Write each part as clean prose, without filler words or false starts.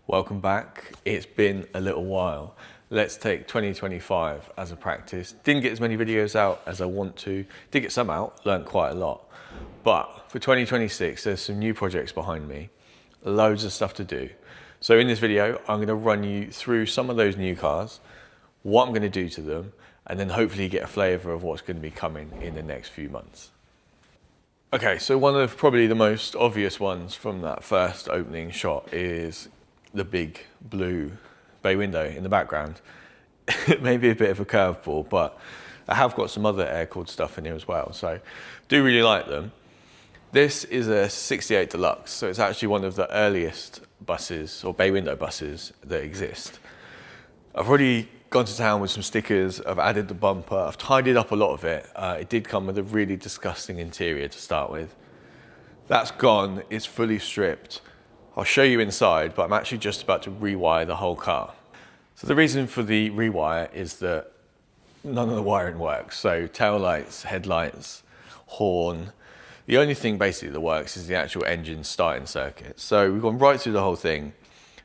Welcome back. It's been a little while. Let's take 2025 as a practice. Didn't get as many videos out as I want to. Did get some out, learned quite a lot. But for 2026, there's some new projects behind me. Loads of stuff to do. So in this video, I'm going to run you through some of those new cars, what I'm going to do to them, and then hopefully get a flavour of what's going to be coming in the next few months. Okay, so one of probably the most obvious ones from that first opening shot is the big blue bay window in the background. It may be a bit of a curveball, but I have got some other air-cooled stuff in here as well, so do really like them. This is a 68 Deluxe, so it's actually one of the earliest buses or bay window buses that exist. I've already gone to town with some stickers, I've added the bumper, I've tidied up a lot of it. It did come with a really disgusting interior to start with. That's gone, it's fully stripped. I'll show you inside, but I'm actually just about to rewire the whole car. So the reason for the rewire is that none of the wiring works. So tail lights, headlights, horn. The only thing basically that works is the actual engine starting circuit. So we've gone right through the whole thing,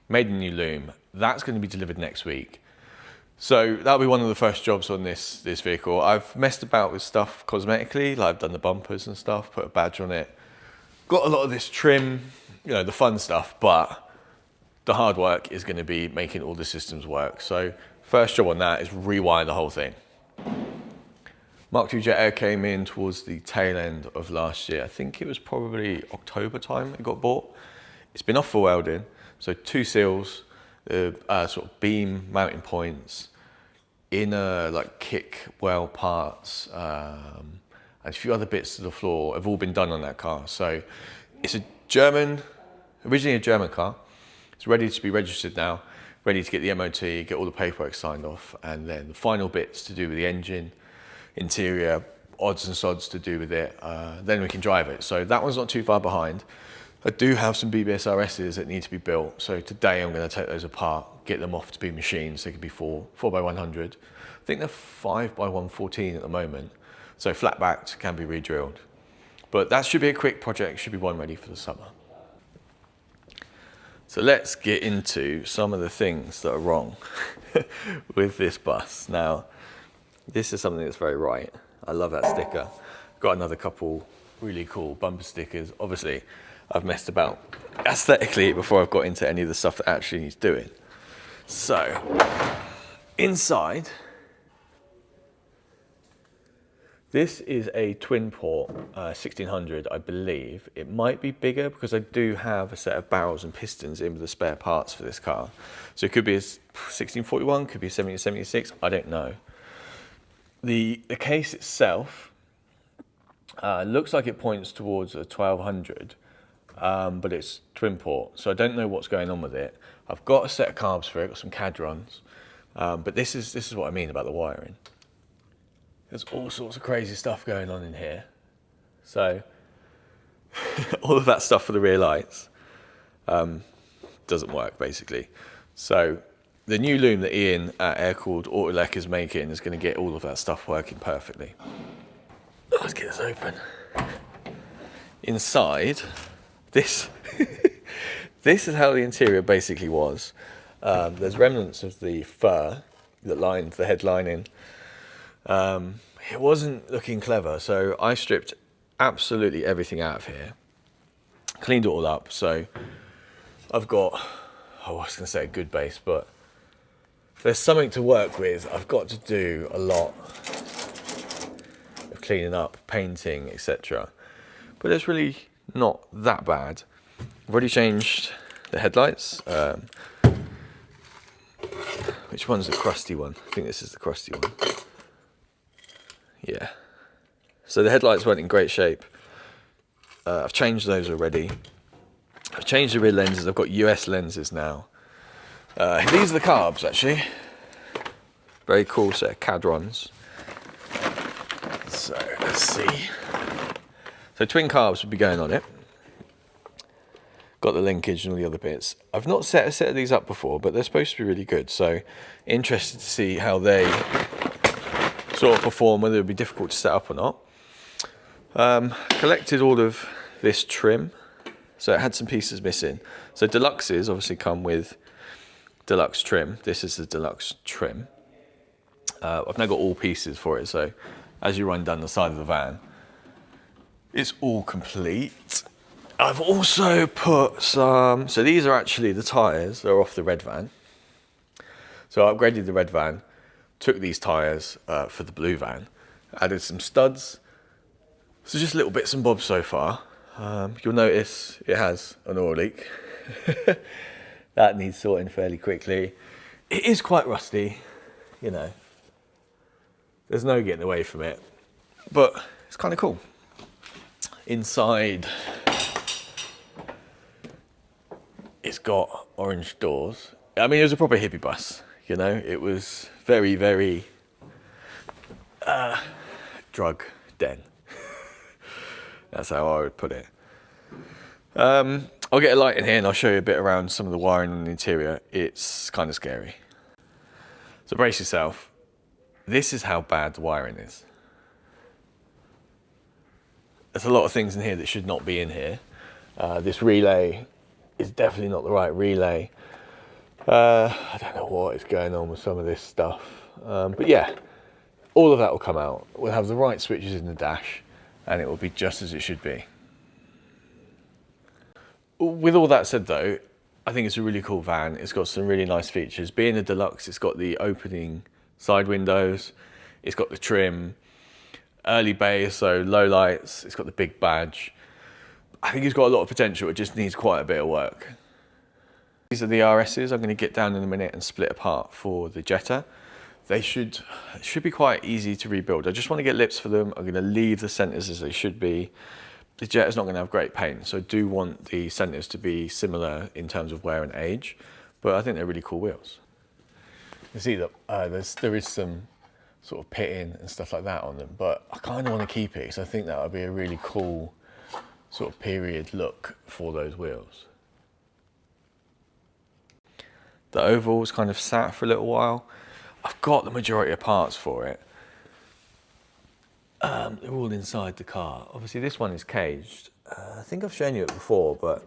made a new loom. That's going to be delivered next week. So that'll be one of the first jobs on this vehicle. I've messed about with stuff cosmetically, like I've done the bumpers and stuff, put a badge on it. Got a lot of this trim, you know, the fun stuff, but the hard work is going to be making all the systems work. So first job on that is rewire the whole thing. Mark II Jetta came in towards the tail end of last year. I think it was probably October time it got bought. It's been off for welding. So 2 seals, sort of beam mounting points, inner like kick well parts, and a few other bits to the floor have all been done on that car. So it's originally a German car. It's ready to be registered now, ready to get the MOT, get all the paperwork signed off, and then the final bits to do with the engine, interior, odds and sods to do with it, then we can drive it. So that one's not too far behind. I do have some BBSRSs that need to be built. So today I'm going to take those apart, get them off to be machined so they can be 4x100. I think they're 5x114 at the moment. So flat backed, can be re-drilled. But that should be a quick project, should be one ready for the summer. So let's get into some of the things that are wrong with this bus. Now, this is something that's very right. I love that sticker. Got another couple really cool bumper stickers. Obviously, I've messed about aesthetically before I've got into any of the stuff that actually needs doing. So, inside, this is a twin port 1600, I believe. It might be bigger because I do have a set of barrels and pistons in with the spare parts for this car. So it could be a 1641, could be a 1776, I don't know. The case itself looks like it points towards a 1200, but it's twin port, so I don't know what's going on with it. I've got a set of carbs for it, got some cadrons, but this is what I mean about the wiring. There's all sorts of crazy stuff going on in here. So all of that stuff for the rear lights doesn't work basically. So the new loom that Ian at Air-Cooled Autolec is making is going to get all of that stuff working perfectly. Let's get this open. Inside, this this is how the interior basically was. There's remnants of the fur that lined the head lining. It wasn't looking clever, so I stripped absolutely everything out of here, cleaned it all up. So I've got, I was going to say a good base, but there's something to work with. I've got to do a lot of cleaning up, painting, etc. But it's really not that bad. I've already changed the headlights. Which one's the crusty one? I think this is the crusty one. Yeah. So the headlights weren't in great shape. I've changed those already. I've changed the rear lenses. I've got US lenses now. These are the carbs, actually. Very cool set of cadrons. So let's see. So twin carbs would be going on it. Got the linkage and all the other bits. I've not set a set of these up before, but they're supposed to be really good. So interested to see how they sort of perform, whether it would be difficult to set up or not. Collected all of this trim. So it had some pieces missing. So deluxes obviously come with deluxe trim. This is the deluxe trim. I've now got all pieces for it, so as you run down the side of the van, it's all complete. I've also put some, so these are actually the tyres that are off the red van. So I upgraded the red van, took these tyres for the blue van, added some studs. So just little bits and bobs so far. You'll notice it has an oil leak. That needs sorting fairly quickly. It is quite rusty, you know. There's no getting away from it, but it's kind of cool. Inside, it's got orange doors. I mean, it was a proper hippie bus, you know. It was very, very drug den. That's how I would put it. I'll get a light in here and I'll show you a bit around some of the wiring on the interior. It's kind of scary. So brace yourself. This is how bad the wiring is. There's a lot of things in here that should not be in here. This relay is definitely not the right relay. I don't know what is going on with some of this stuff. But yeah, all of that will come out. We'll have the right switches in the dash and it will be just as it should be. With all that said though, I think it's a really cool van. It's got some really nice features. Being a deluxe, it's got the opening side windows, it's got the trim, early bay, so low lights, it's got the big badge. I think it's got a lot of potential, it just needs quite a bit of work. These are the RSs I'm going to get down in a minute and split apart for the Jetta. They should be quite easy to rebuild. I just want to get lips for them. I'm going to leave the centres as they should be. The Jetta's not going to have great paint, so I do want the centres to be similar in terms of wear and age, but I think they're really cool wheels. You see that there is some sort of pitting and stuff like that on them, but I kind of want to keep it because I think that would be a really cool sort of period look for those wheels. The oval's kind of sat for a little while. I've got the majority of parts for it. They're all inside the car. Obviously this one is caged. I think I've shown you it before, but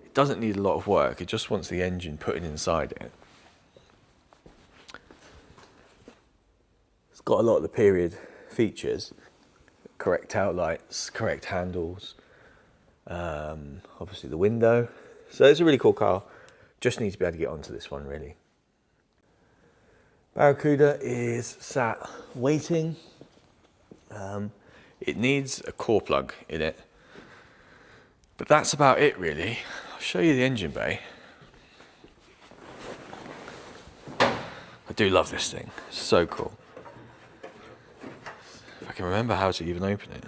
it doesn't need a lot of work. It just wants the engine putting inside it. It's got a lot of the period features. Correct tail lights, correct handles, obviously the window. So it's a really cool car. Just need to be able to get onto this one really. Barracuda is sat waiting. It needs a core plug in it, but that's about it really. I'll show you the engine bay. I do love this thing, it's so cool. If I can remember how to even open it.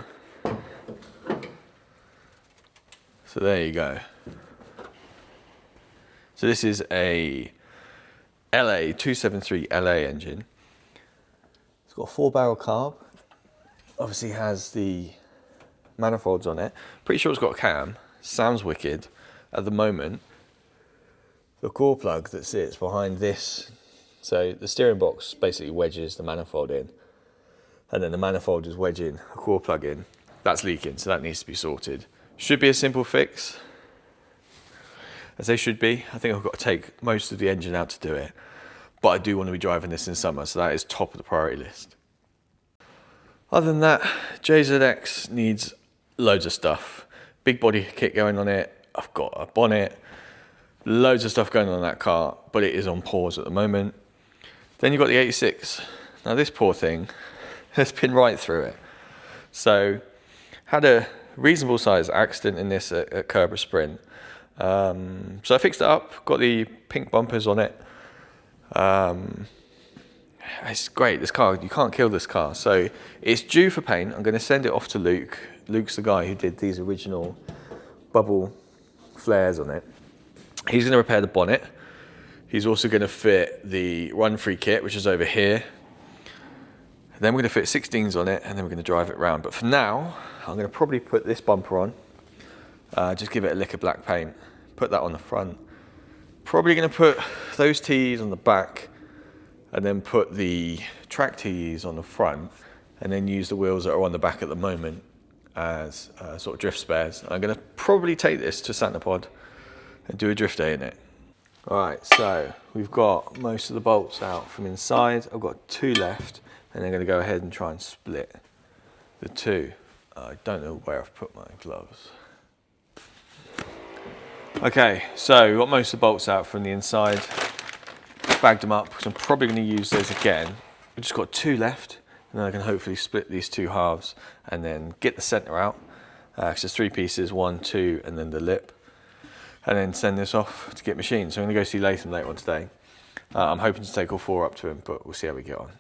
So there you go. So this is a LA 273 LA engine. It's got a 4-barrel carb. Obviously has the manifolds on it. Pretty sure it's got a cam. Sounds wicked. At the moment, the core plug that sits behind this, so the steering box basically wedges the manifold in, and then the manifold is wedging a core plug in. That's leaking, so that needs to be sorted. Should be a simple fix, as they should be. I think I've got to take most of the engine out to do it, but I do want to be driving this in summer, so that is top of the priority list. Other than that, JZX needs loads of stuff. Big body kit going on it. I've got a bonnet, loads of stuff going on in that car, but it is on pause at the moment. Then you've got the 86. Now this poor thing has been right through it. So had a reasonable size accident in this at Kerber Sprint. So I fixed it up, got the pink bumpers on it. It's great, this car, you can't kill this car. So it's due for paint. I'm going to send it off to Luke. Luke's the guy who did these original bubble flares on it. He's going to repair the bonnet. He's also going to fit the run-free kit, which is over here. And then we're going to fit 16s on it, and then we're going to drive it round. But for now, I'm going to probably put this bumper on. Just give it a lick of black paint. Put that on the front. Probably going to put those T's on the back, and then put the track T's on the front, and then use the wheels that are on the back at the moment as sort of drift spares. I'm going to probably take this to Santa Pod and do a drift day in it. All right, so we've got most of the bolts out from inside. I've got 2 left, and I'm going to go ahead and try and split the 2. I don't know where I've put my gloves. Okay, so we've got most of the bolts out from the inside. Bagged them up, because I'm probably going to use those again. We've just got 2 left, and then I can hopefully split these 2 halves and then get the center out. Because there's 3 pieces, 1, 2, and then the lip. And then send this off to get machined. So I'm going to go see Latham later on today. I'm hoping to take all 4 up to him, but we'll see how we get on.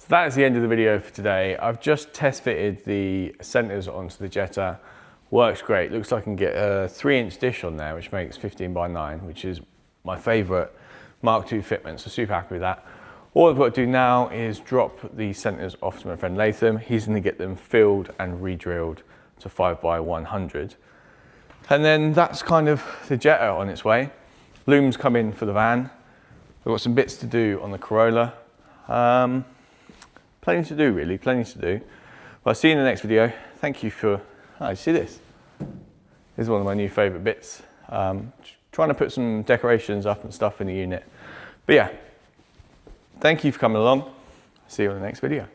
That is the end of the video for today. I've just test fitted the centers onto the Jetta. Works great. Looks like I can get a 3-inch dish on there, which makes 15 by 9, which is my favorite Mark II fitment, so super happy with that. All I've got to do now is drop the centers off to my friend Latham. He's going to get them filled and re-drilled to 5 by 100. And then that's kind of the Jetta on its way. Looms come in for the van. We've got some bits to do on the Corolla. Plenty to do, really, plenty to do. Well, I'll see you in the next video. Thank you for, you see this? This is one of my new favourite bits. Trying to put some decorations up and stuff in the unit. But yeah, thank you for coming along. See you on the next video.